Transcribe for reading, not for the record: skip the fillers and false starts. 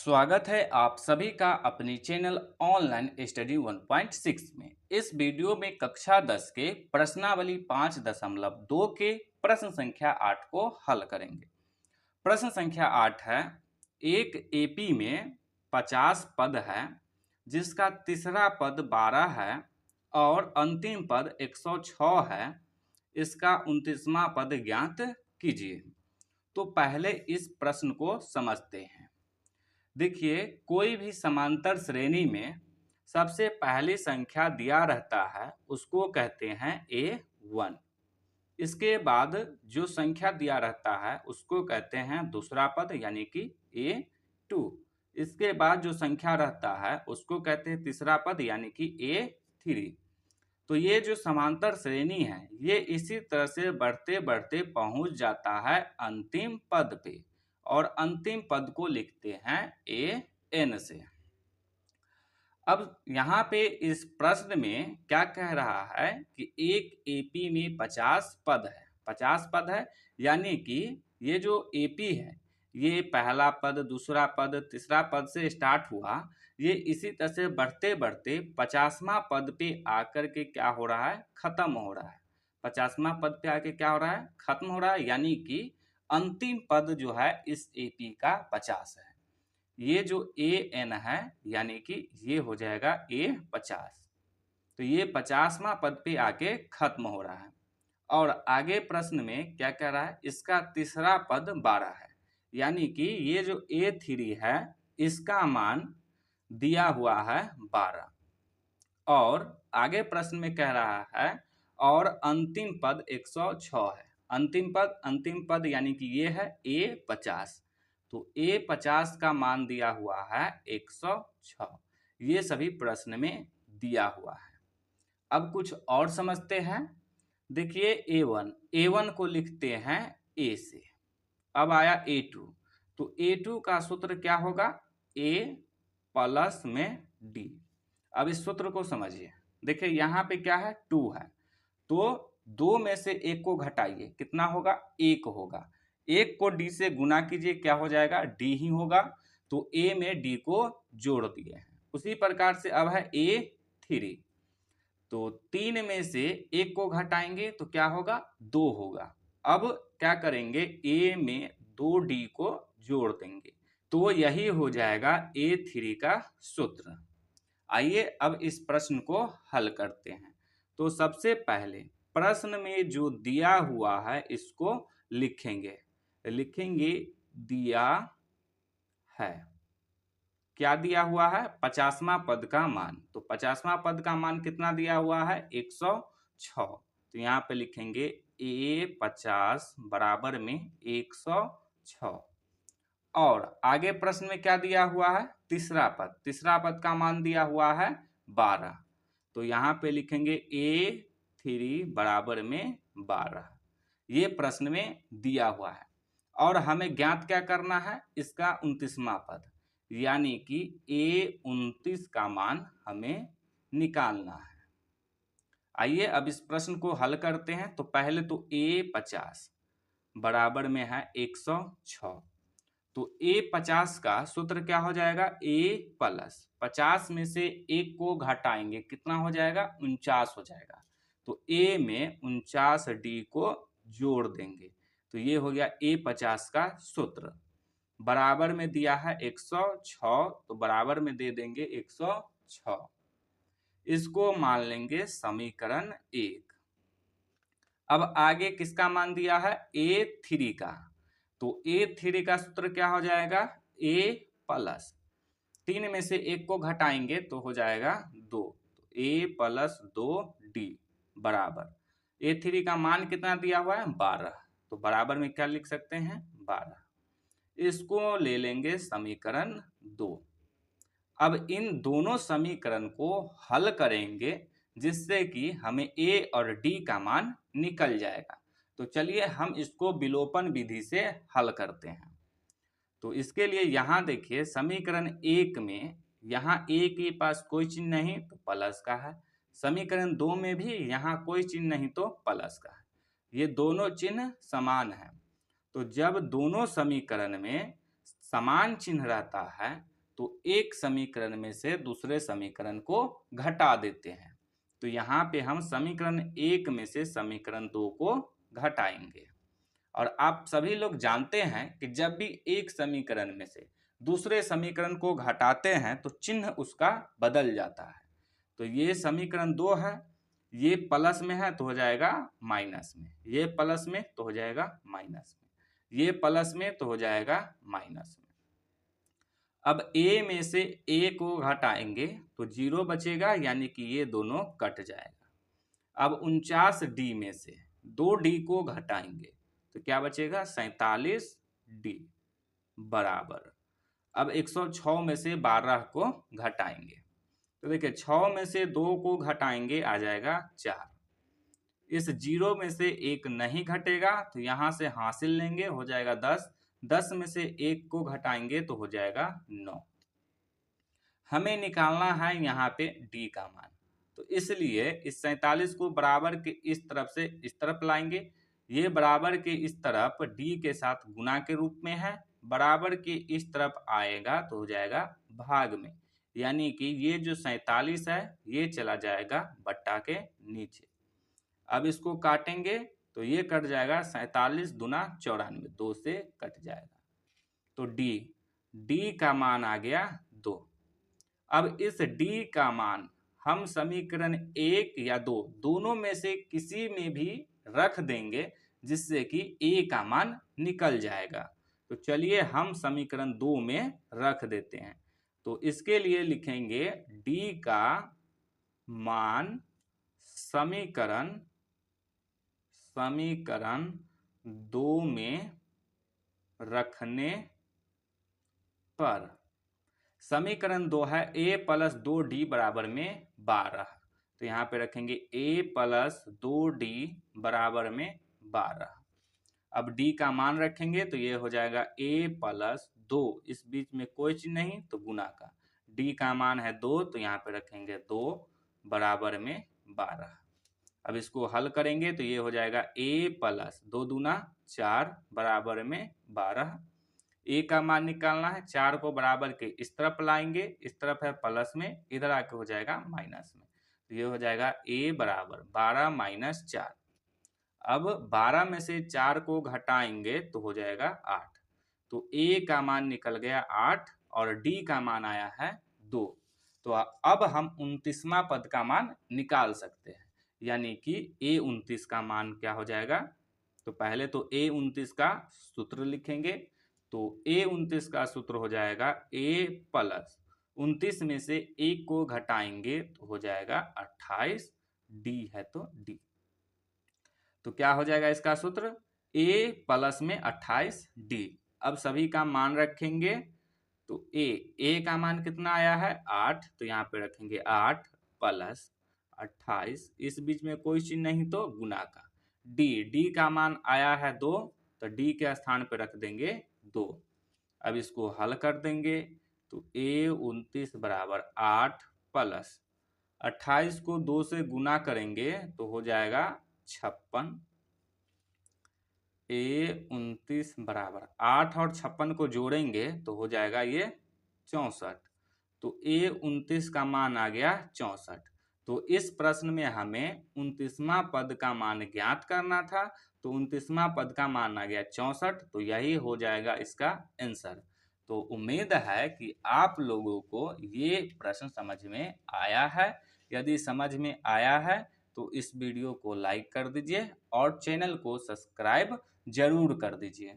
स्वागत है आप सभी का अपनी चैनल ऑनलाइन स्टडी 1.6 में। इस वीडियो में कक्षा 10 के प्रश्नावली 5.2 के प्रश्न संख्या 8 को हल करेंगे। प्रश्न संख्या 8 है, एक एपी में 50 पद है जिसका तीसरा पद 12 है और अंतिम पद 106 है। इसका 29वां पद ज्ञात कीजिए। तो पहले इस प्रश्न को समझते हैं। देखिए, कोई भी समांतर श्रेणी में सबसे पहली संख्या दिया रहता है उसको कहते हैं A1। इसके बाद जो संख्या दिया रहता है उसको कहते हैं दूसरा पद यानी कि A2। इसके बाद जो संख्या रहता है उसको कहते हैं तीसरा पद यानी कि A3। तो ये जो समांतर श्रेणी है ये इसी तरह से बढ़ते बढ़ते पहुंच जाता है अंतिम पद पे और अंतिम पद को लिखते हैं AN से। अब यहाँ पे इस प्रश्न में क्या कह रहा है कि एक एपी में 50 पद है। 50 पद है यानी कि ये जो एपी है ये पहला पद, दूसरा पद, तीसरा पद से स्टार्ट हुआ। ये इसी तरह से बढ़ते बढ़ते 50वां पद पे आकर के क्या हो रहा है, खत्म हो रहा है। 50वां पद पे आके क्या हो रहा है, खत्म हो रहा है। यानी कि अंतिम पद जो है इस एपी का 50 है। ये जो AN है यानी कि ये हो जाएगा A50। तो ये 50वां पद पे आके खत्म हो रहा है। और आगे प्रश्न में क्या कह रहा है, इसका तीसरा पद 12 है यानी कि ये जो A3 है इसका मान दिया हुआ है 12। और आगे प्रश्न में कह रहा है और अंतिम पद 106 है। अंतिम पद यानी कि ये है A50। तो A50 का मान दिया हुआ है 106। ये सभी प्रश्न में दिया हुआ है। अब कुछ और समझते हैं। देखिए, A1 को लिखते हैं A से। अब आया A2। तो A2 का सूत्र क्या होगा, A प्लस में D। अब इस सूत्र को समझिए। देखिए यहाँ पे क्या है, 2 है तो 2 में से 1 को घटाइए, कितना होगा, 1 होगा। 1 को D से गुना कीजिए, क्या हो जाएगा, D ही होगा। तो A में D को जोड़ दिए हैं। उसी प्रकार से अब है A3। तो 3 में से 1 को घटाएंगे तो क्या होगा, 2 होगा। अब क्या करेंगे, A में 2D को जोड़ देंगे तो यही हो जाएगा A3 का सूत्र। आइए अब इस प्रश्न को हल करते हैं। तो सबसे पहले प्रश्न में जो दिया हुआ है इसको लिखेंगे। दिया है, क्या दिया हुआ है, 50वां पद का मान। तो 50वां पद का मान कितना दिया हुआ है, 106। तो यहाँ पे लिखेंगे A50 बराबर में 106। और आगे प्रश्न में क्या दिया हुआ है, तीसरा पद का मान दिया हुआ है 12। तो यहाँ पे लिखेंगे A3 बराबर में 12। ये प्रश्न में दिया हुआ है। और हमें ज्ञात क्या करना है, इसका 29वां पद यानी कि A29 का मान हमें निकालना है। आइए अब इस प्रश्न को हल करते हैं। तो पहले तो A50 बराबर में है 106। तो A50 का सूत्र क्या हो जाएगा, A प्लस 50 में से 1 को घटाएंगे, कितना हो जाएगा, 49 हो जाएगा। तो A में 49D को जोड़ देंगे तो ये हो गया A50 का सूत्र। बराबर में दिया है 106 तो बराबर में दे देंगे 106। इसको मान लेंगे समीकरण 1। अब आगे किसका मान दिया है, A3 का। तो A3 का सूत्र क्या हो जाएगा, A प्लस 3 में से 1 को घटाएंगे तो हो जाएगा 2। तो A प्लस 2D बराबर A3 का मान कितना दिया हुआ है, 12। तो बराबर में क्या लिख सकते हैं, 12। इसको ले लेंगे समीकरण 2। अब इन दोनों समीकरण को हल करेंगे जिससे कि हमें A और D का मान निकल जाएगा। तो चलिए हम इसको विलोपन विधि से हल करते हैं। तो इसके लिए यहाँ देखिए समीकरण 1 में यहाँ A के पास कोई चिन्ह नहीं तो प्लस का है। समीकरण 2 में भी यहाँ कोई चिन्ह नहीं तो प्लस का है। ये दोनों चिन्ह समान है। तो जब दोनों समीकरण में समान चिन्ह रहता है तो एक समीकरण में से दूसरे समीकरण को घटा देते हैं। तो यहाँ पे हम समीकरण 1 में से समीकरण 2 को घटाएंगे। और आप सभी लोग जानते हैं कि जब भी एक समीकरण में से दूसरे समीकरण को घटाते हैं तो चिन्ह उसका बदल जाता है। तो ये समीकरण 2 है, ये प्लस में है तो हो जाएगा माइनस में, ये प्लस में तो हो जाएगा माइनस में, ये प्लस में तो हो जाएगा माइनस में। अब a में से a को घटाएंगे तो 0 बचेगा, यानी कि ये दोनों कट जाएगा। अब 49d में से 2d को घटाएंगे तो क्या बचेगा, 47d बराबर। अब 106 में से 12 को घटाएंगे तो देखिए 6 में से 2 को घटाएंगे आ जाएगा 4। इस 0 में से 1 नहीं घटेगा तो यहाँ से हासिल लेंगे, हो जाएगा 10। 10 में से 1 को घटाएंगे तो हो जाएगा 9। हमें निकालना है यहाँ पे d का मान, तो इसलिए इस 47 को बराबर के इस तरफ से इस तरफ लाएंगे। ये बराबर के इस तरफ d के साथ गुना के रूप में है, बराबर के इस तरफ आएगा तो हो जाएगा भाग में, यानी कि ये जो 47 है ये चला जाएगा बट्टा के नीचे। अब इसको काटेंगे तो ये कट जाएगा, 47 दूना 94, 2 से कट जाएगा। तो d का मान आ गया 2। अब इस d का मान हम समीकरण 1 या 2 दोनों में से किसी में भी रख देंगे, जिससे कि a का मान निकल जाएगा। तो चलिए हम समीकरण 2 में रख देते हैं। तो इसके लिए लिखेंगे d का मान समीकरण 2 में रखने पर, समीकरण 2 है a प्लस 2d बराबर में 12, तो यहाँ पे रखेंगे a प्लस 2d बराबर में 12। अब d का मान रखेंगे तो ये हो जाएगा a प्लस 2, इस बीच में कोई चीज नहीं तो गुना का, d का मान है 2 तो यहाँ पे रखेंगे 2 बराबर में 12। अब इसको हल करेंगे तो ये हो जाएगा a प्लस 2 दूना 4 बराबर में 12। a का मान निकालना है, 4 को बराबर के इस तरफ लाएंगे, इस तरफ है प्लस में, इधर आके हो जाएगा माइनस में, तो ये हो जाएगा a बराबर 12 माइनस 4। अब 12 में से 4 को घटाएंगे तो हो जाएगा 8, तो a का मान निकल गया 8 और d का मान आया है 2। तो अब हम 29वां पद का मान निकाल सकते हैं, यानी कि a29 का मान क्या हो जाएगा। तो पहले तो a29 का सूत्र लिखेंगे, तो a29 का सूत्र हो जाएगा a प्लस 29 में से 1 को घटाएंगे तो हो जाएगा 28, d है तो d। तो क्या हो जाएगा इसका सूत्र, a प्लस में 28d। अब सभी का मान रखेंगे तो a का मान कितना आया है 8, तो यहाँ पे रखेंगे 8 प्लस 28, इस बीच में कोई चीज नहीं तो गुना का, d का मान आया है 2 तो d के स्थान पे रख देंगे 2। अब इसको हल कर देंगे तो a29 बराबर 8 प्लस 28 को 2 से गुना करेंगे तो हो जाएगा 56। a29 बराबर 8 और 56 को जोड़ेंगे तो हो जाएगा ये 64, तो a29 का मान आ गया 64। तो इस प्रश्न में हमें 29वां पद का मान ज्ञात करना था, तो 29वां पद का मान आ गया 64, तो यही हो जाएगा इसका आंसर। तो उम्मीद है कि आप लोगों को ये प्रश्न समझ में आया है। यदि समझ में आया है तो इस वीडियो को लाइक कर दीजिए और चैनल को सब्सक्राइब जरूर कर दीजिए।